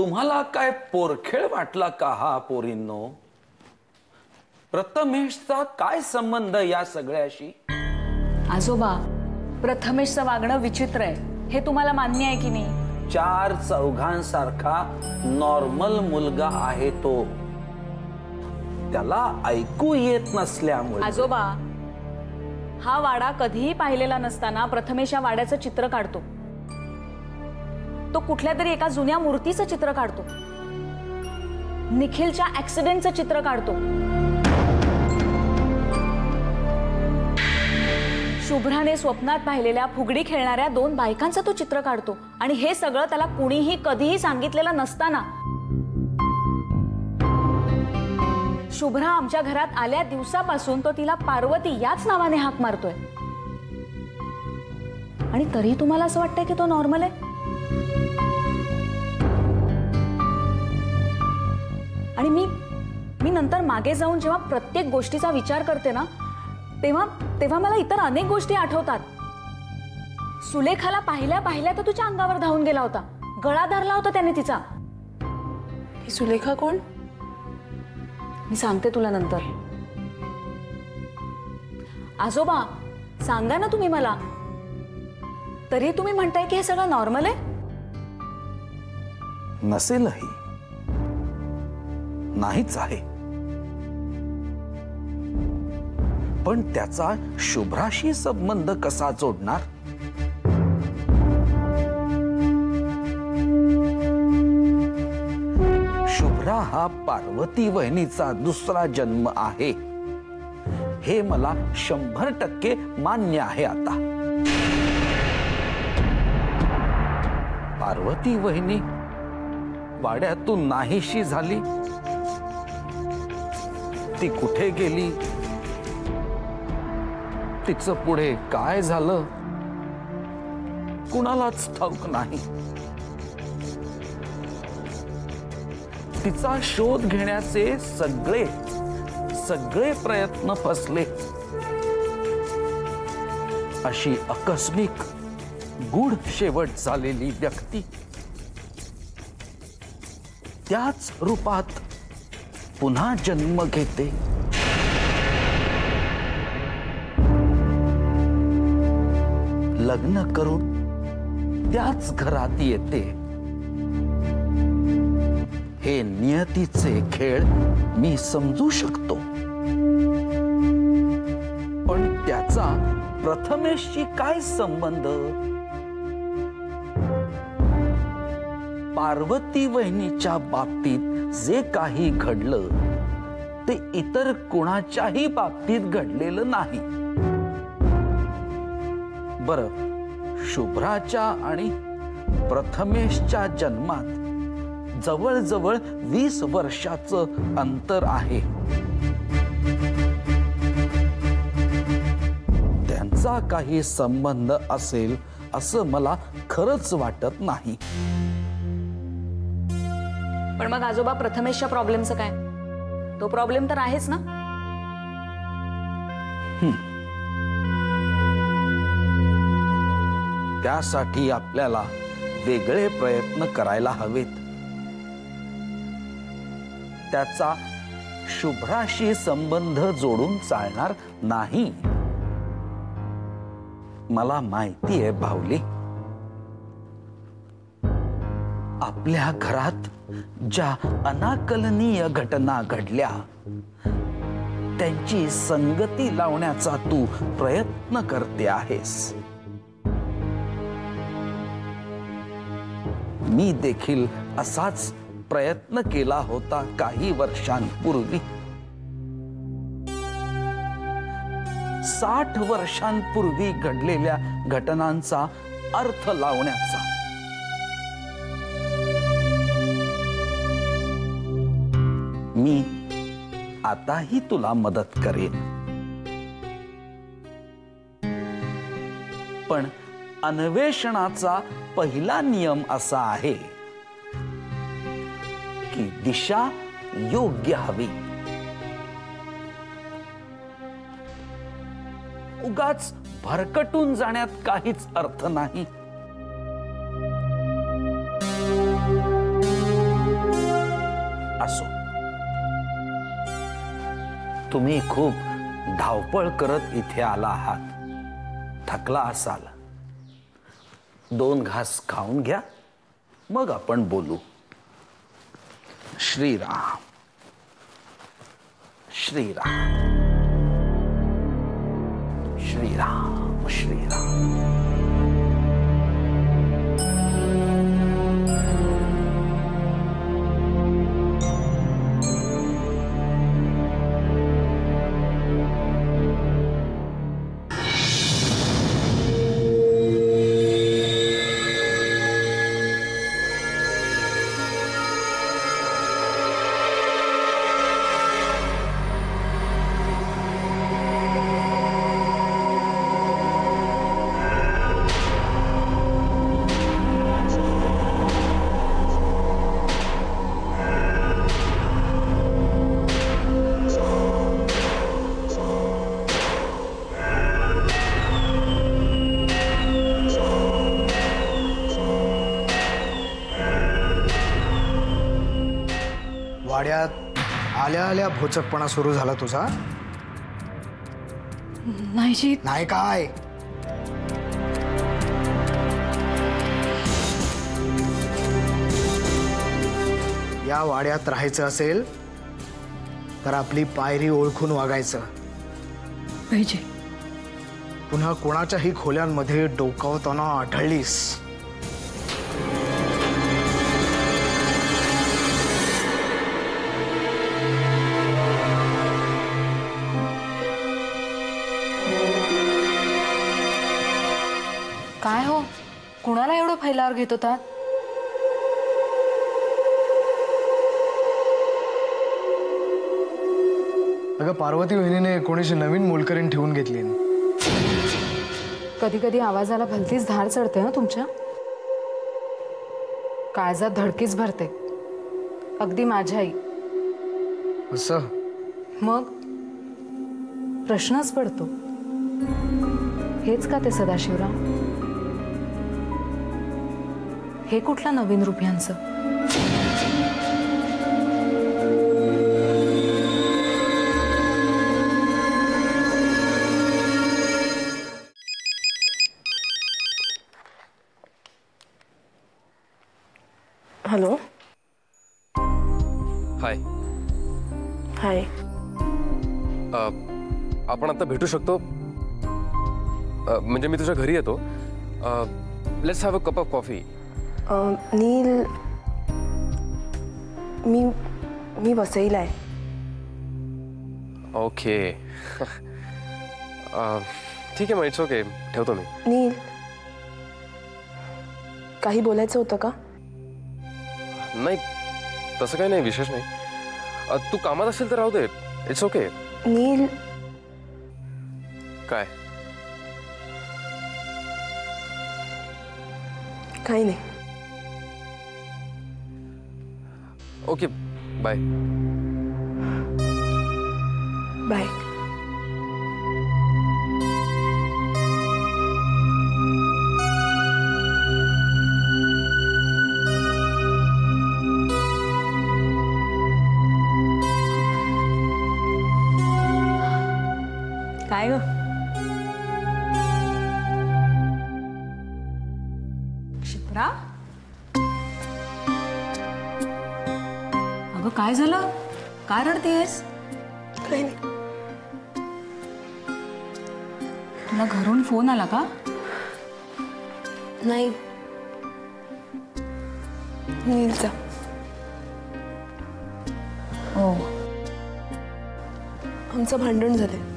तुम्हाला काय पोरखेळ वाटला का हा पोरींनो? प्रथमेशचा काय संबंध या सगळ्याशी? आजोबा, प्रथमेशचं वागणं विचित्र आहे, हे तुम्हाला मान्य आहे की नाही? 4 चौघांसारखा नॉर्मल मुलगा आहे तो. त्याला ऐकू येत नसल्यामुळे. आजोबा, हा वाडा कधीही पाहिलेला नसताना प्रथमेश या वाड्याचं चित्र काढतो. तो कुठल्या तरी एका जुन्या मूर्तीचं चित्र काढतो, निखिलच्या ऍक्सिडेंटचं चित्र काढतो, शुभ्राने स्वप्नात पाहिलेल्या फुगडी खेळणाऱ्या 2 बायकांचं तो चित्र काढतो. आणि हे सगळं त्याला कुणीही कधीही सांगितलेलं नसताना शुभ्रा आमच्या घरात आल्या दिवसापासून तो तिला पार्वती याच नावाने हाक मारतोय. आणि तरी तुम्हाला असं वाटतंय की तो नॉर्मल आहे? आणि मी नंतर मागे जाऊन जेव्हा प्रत्येक गोष्टीचा विचार करते ना, तेव्हा मला इतर अनेक गोष्टी आठवतात. सुलेखाला पाहिल्या तर तुझ्या अंगावर धावून गेला होता, गळा धरला होता त्याने तिचा. ही सुलेखा कोण? मी सांगते तुला नंतर. आजोबा, सांगा ना तुम्ही मला. तरी तुम्ही म्हणताय की हे सगळं नॉर्मल आहे? नसेलही, नाहीच आहे. पण त्याचा शुभ्राशी संबंध कसा जोडणार? शुभ्रा हा पार्वती वहिनीचा दुसरा जन्म आहे, हे मला 100% मान्य आहे. आता पार्वती वहिनी वाड्यातून नाहीशी झाली. ती कुठे गेली, तिचं पुढे काय झालं, कुणालाच ठाऊक नाही. तिचा शोध घेण्याचे सगळे प्रयत्न फसले. अशी आकस्मिक गूढ शेवट झालेली व्यक्ती त्याच रूपात पुन्हा जन्म घेते. लग्न करून त्याच घरात येते. हे नियतीचे खेळ मी समजू शकतो, पण त्याचा प्रथमेशशी काय संबंध? पार्वती वहिनीच्या बाबतीत जे काही घडलं ते इतर कोणाच्याही बाबतीत घडलेलं नाही. बरं, शुभ्राच्या आणि प्रथमेशच्या जन्मात जवळजवळ 20 वर्षाचं अंतर आहे. त्यांचा काही संबंध असेल असं मला खरंच वाटत नाही. पण मग आजोबा, प्रथमेशच्या प्रॉब्लेमचं काय? तो प्रॉब्लेम तर आहेच ना. त्यासाठी आपल्याला वेगळे प्रयत्न करायला हवेत. त्याचा शुभ्राशी संबंध जोडून चालणार नाही. मला माहिती आहे भाऊली, आपल्या घरात ज्या अनाकलनीय घटना घडल्या त्यांची संगती लावण्याचा तू प्रयत्न करते आहेस. मी देखील असाच प्रयत्न केला होता काही वर्षांपूर्वी. 60 वर्षांपूर्वी घडलेल्या घटनांचा अर्थ लावण्याचा. मी आताही तुला मदत करेन, पण अन्वेषणाचा पहिला नियम असा आहे की दिशा योग्य हवी. उगाच भरकटून जाण्यात काहीच अर्थ नाही. तुम्ही खूप धावपळ करत इथे आला आहात, थकला असाल. 2 घास खाऊन घ्या, मग आपण बोलू. श्रीराम श्रीराम श्रीराम श्रीराम. वाड्यात आल्या आल्या भोचकपणा सुरू झाला तुझा? नाही जी. नाही काय? या वाड्यात राहायचं असेल तर आपली पायरी ओळखून वागायचं. पाहिजे. पुन्हा कोणाच्याही खोल्यांमध्ये डोकावताना आढळलीस काय हो, कुणाला एवढं फैलावर घेत होता? अगं पार्वती वहिनीने कोणीशी नवीन मोलकरीण ठेवून घेतली. कधी कधी आवाजाला भलतीच धार चढते ना तुमच्या. काळजात धडकीच भरते, अगदी माझ्या आई. असं? मग प्रश्नच पडतो, हेच का ते सदाशिवराव? हे कुठला नवीन रूप यांचं? हॅलो. हाय. हाय. आपण आता भेटू शकतो? म्हणजे मी तुझ्या घरी येतो. Let's have a cup of coffee. Neel, मी वसईला आहे. ओके. ठीक आहे, मग इट्स ओके. ठेवतो मी. नील, काही बोलायचं होतं का? नाही, तसं काही नाही, विशेष नाही. तू कामात असेल तर राहू दे, इट्स ओके. नील. काय? काही नाही. Okay, bye. बाय. काय ग? क्षिप्रा, अगं काय झालं? काय रडतेस? काही नाही. तुला घरून फोन आला का? नाही. नीलचा. हो. आमचं भांडण झालंय.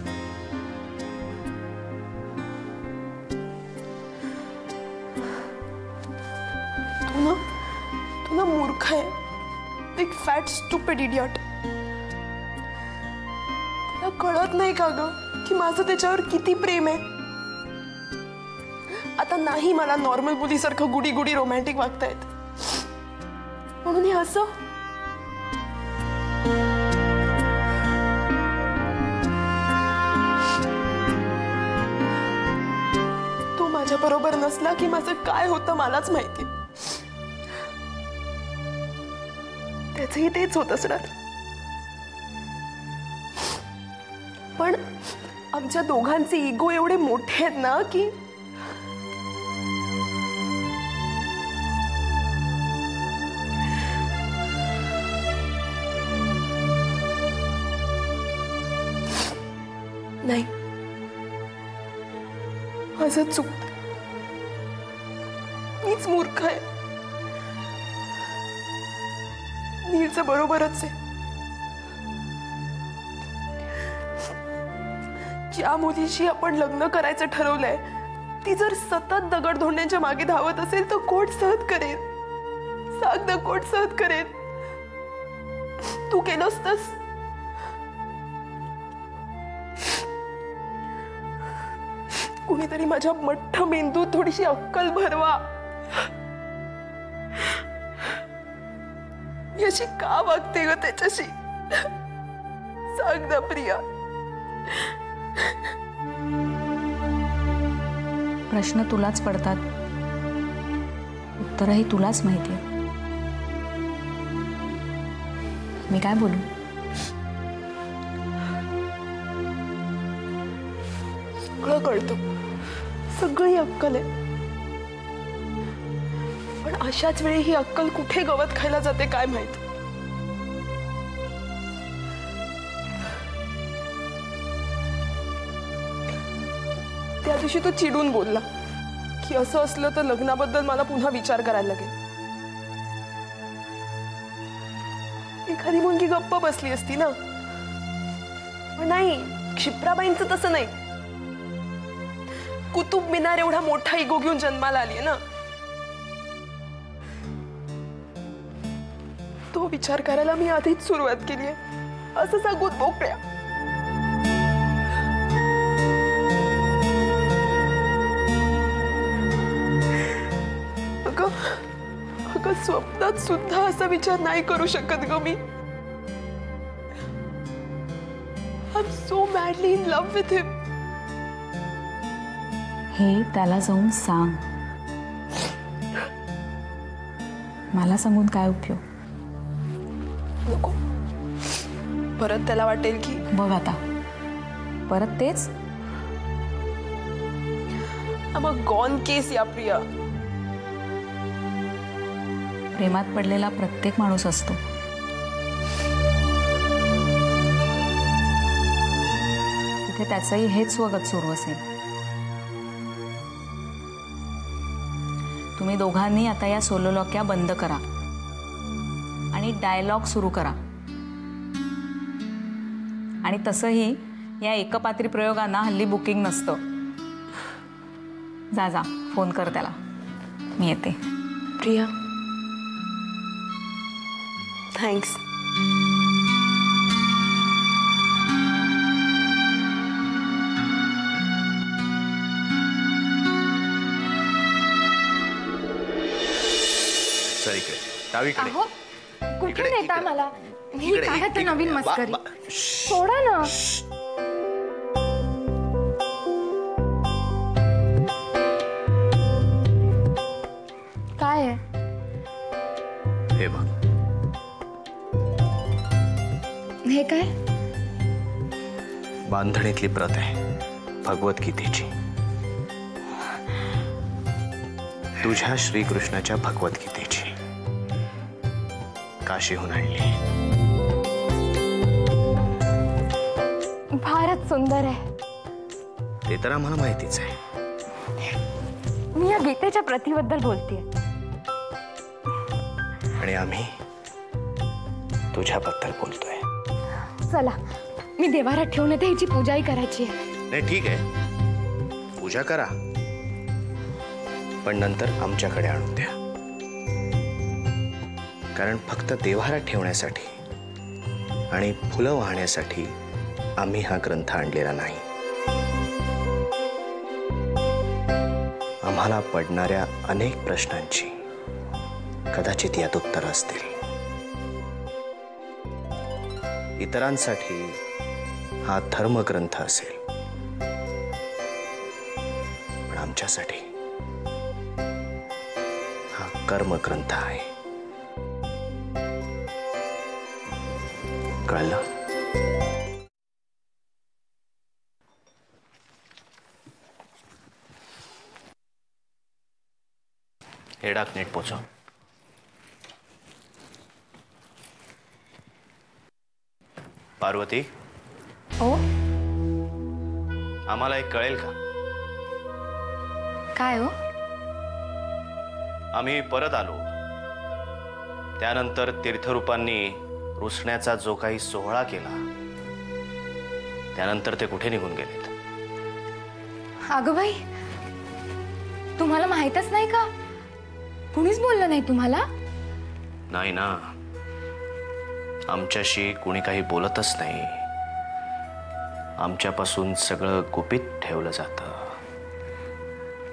तू ना मूर्ख आहे. Big fat stupid idiot. तुला कळत नाही का ग की माझं त्याच्यावर किती प्रेम आहे? आता नाही मला नॉर्मल मुलीसारखं गुडी गुडी रोमॅन्टिक वागता येत, म्हणून हे असं. तू माझ्या बरोबर नसला की माझं काय होतं मलाच माहिती. त्याचंही तेच होत असणार. पण आमच्या दोघांचे इगो एवढे मोठे आहेत ना की नाही, माझं चुकत, मीच मूर्ख आहे. नीलचं बरोबरच आहे. ज्या मुलीशी आपण लग्न करायचं ठरवलंय ती जर सतत दगड धोंड्यांच्या मागे धावत असेल तर कोण सहन करेल? सांग ना, कोण सहन करेल? तू केलं असतंस? कुणीतरी माझ्या मठ्ठ मेंदूत थोडीशी अक्कल भरवा. मी अशी का वागते ग त्याच्याशी? सांग ना प्रिया. प्रश्न तुलाच पडतात, उत्तरही तुलाच माहिती. मी काय बोलू? सगळं कळतं, सगळी अक्कल आहे, पण अशाच वेळी ही अक्कल कुठे गवत खायला जाते काय माहित. त्या दिवशी तो चिडून बोलला की असं असलं तर लग्नाबद्दल मला पुन्हा विचार करायला लागेल. एखादी मुलगी गप्प बसली असती ना, पण नाही, क्षिप्राबाईंचं तसं नाही. कुतुब मिनार एवढा मोठा इगो घेऊन जन्माला आली ना. तो विचार करायला मी आधीच सुरुवात केली आहे असं सांगून मोकळ्या. अगं स्वप्नात सुद्धा असा विचार नाही करू शकत ग मी. I am so madly in love with him. हे त्याला जाऊन सांग. मला सांगून काय उपयोग? नको, परत त्याला वाटेल की बघ आता परत तेच. आम अ गॉन केस या प्रिया. प्रेमात पडलेला प्रत्येक माणूस असतो. तिथे त्याचंही हेच स्वगत सुरू असेल. तुम्ही दोघांनी आता या सोलोलॉक्या बंद करा आणि डायलॉग सुरू करा. आणि तसंही या एकपात्री प्रयोगांना हल्ली बुकिंग नसतं. जा जा, फोन कर त्याला, मी येते. प्रिया, थँक्स. सर इकडे, डावीकडे. अहो, कुठे नेता मला? ही काय आता नवीन मस्करी? सोडा ना. काय आहे हे बघ. हे काय? बांधणीतली प्रत आहे भगवद्गीतेची. तुझ्या श्रीकृष्णाच्या भगवद्गीतेची. काशीहून आणली. फारच सुंदर आहे. ते तर आम्हाला माहितीच आहे. मी या गीतेच्या प्रतिबद्दल बोलतेय. आणि आम्ही तुझ्याबद्दल बोलतोय. चला, मी देवारात ठेवून येते. हिची पूजाही करायची आहे. नाही, ठीक आहे, पूजा करा, पण नंतर आमच्याकडे आणून द्या. कारण फक्त देवारात ठेवण्यासाठी आणि फुलं वाहण्यासाठी आम्ही हा ग्रंथ आणलेला नाही. आम्हाला पडणाऱ्या अनेक प्रश्नांची कदाचित यात उत्तर असतील. इतरांसाठी हा धर्मग्रंथ असेल, पण आमच्यासाठी हा कर्मग्रंथ आहे. कळलं? पेडाक नीट पोचव. पार्वती, ओ आम्हाला एक कळेल का? काय हो? आम्ही परत आलो त्यानंतर तीर्थरूपांनी रुसण्याचा जो काही सोहळा केला त्यानंतर ते कुठे निघून गेलेत? अगं बाई, तुम्हाला माहीतच नाही का? कुणीच बोललं नाही तुम्हाला? नाही ना, आमच्याशी कुणी काही बोलतच नाही. आमच्यापासून सगळं गुपित ठेवलं जातं.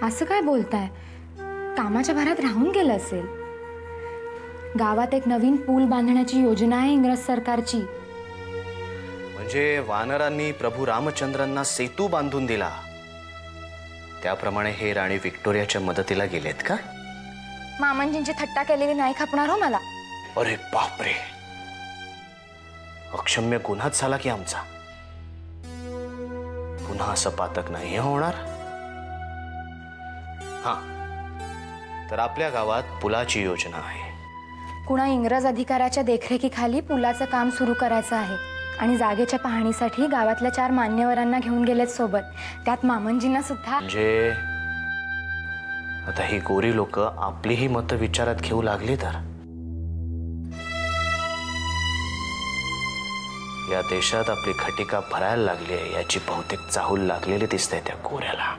असं काय बोलताय? कामाच्या भरात राहून गेलं असेल. गावात एक नवीन पूल बांधण्याची योजना आहे इंग्रज सरकारची. म्हणजे वानरांनी प्रभू रामचंद्रांना सेतू बांधून दिला त्याप्रमाणे हे राणी व्हिक्टोरियाच्या मदतीला गेलेत का? मामांजींची थट्टा केलेली नाही खपणार हो मला. अरे बापरे, अक्षम्य गुन्हाच झाला की आमचा. पुन्हा असं पातक नाही होणार. हा, तर आपल्या गावात पुलाची योजना आहे. कुणा इंग्रज अधिकाऱ्याच्या देखरेखीखाली पुलाचं काम सुरू करायचं आहे आणि जागेच्या पाहणीसाठी गावातल्या 4 मान्यवरांना घेऊन गेलेत सोबत. त्यात मामनजींना सुद्धा. म्हणजे आता ही गोरी लोक आपलीही मतं विचारात घेऊ लागली तर या देशात आपली खटिका भरायला लागली आहे याची बहुतेक चाहूल लागलेली दिसते त्या गोऱ्याला.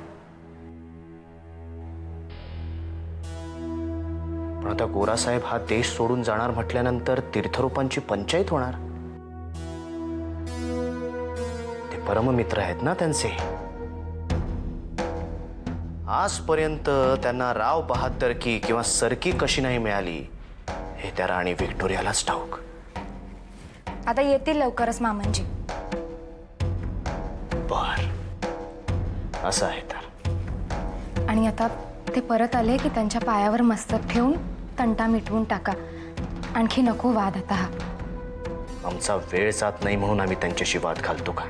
पण आता गोरासाहेब हा देश सोडून जाणार म्हटल्यानंतर तीर्थरूपांची पंचायत होणार. ते परममित्र आहेत ना त्यांचे. आजपर्यंत त्यांना राव बहादरकी किंवा सरकी कशी नाही मिळाली हे त्या राणी व्हिक्टोरियालाच ठाऊक. आता येतील लवकरच मामनजी. बर, असं आहे तर. आणि आता ते परत आले की त्यांच्या पायावर मस्तक ठेवून तंटा मिटवून टाका. आणखी नको वाद आता हा. आमचा वेळ जात नाही म्हणून आम्ही त्यांच्याशी वाद घालतो का?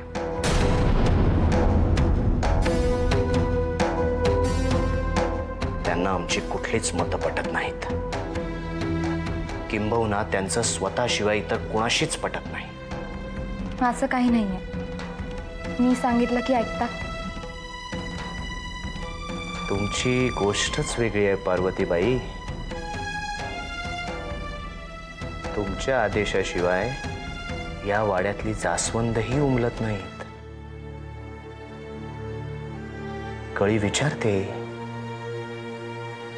त्यांना आमची कुठलीच मतं पटत नाहीत. किंबहुना त्यांचं स्वतःशिवाय इतर कुणाशीच पटत नाही. असं काही नाहीये. मी सांगितलं की ऐकता. तुमची गोष्टच वेगळी आहे पार्वतीबाई. तुमच्या आदेशाशिवाय या वाड्यातली जास्वंदही उमलत नाहीत. कळी विचारते,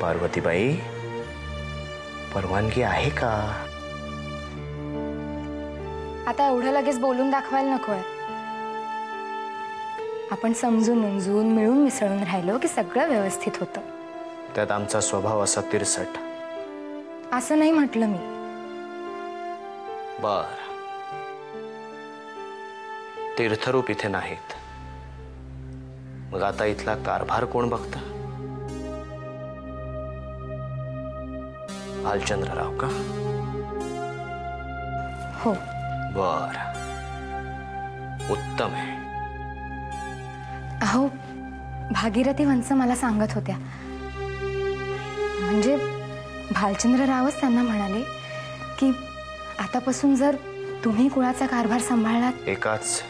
पार्वतीबाई परवानगी आहे का? आता एवढं लगेच बोलून दाखवायला नकोय. आपण समजून उमजून मिळून मिसळून राहिलो की सगळं व्यवस्थित होतं. त्यात आमचा स्वभाव असा तिरसट. असं नाही म्हटलं मी. बर, तीर्थरूप इथे नाहीत, मग आता इथला कारभार कोण बघतं? भालचंद्रराव का? हो. बर, उत्तम आहे. अहो, भागीरथी वंश मला सांगत होत्या. म्हणजे भालचंद्ररावच त्यांना म्हणाले की आतापासून जर तुम्ही कुळाचा कारभार सांभाळलात. एकाच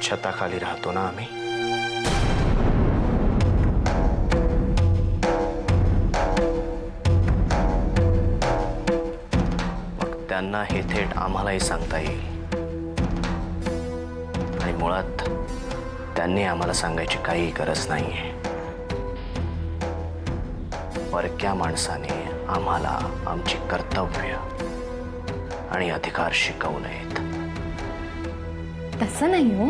छताखाली राहतो ना आम्ही. मग त्यांना हे थेट आम्हालाही सांगता येईल. आणि मुळात त्यांनी आम्हाला सांगायची काही गरज नाहीये. परक्या माणसाने आम्हाला आमची कर्तव्य आणि अधिकार शिकवू नयेत. तसं नाही हो.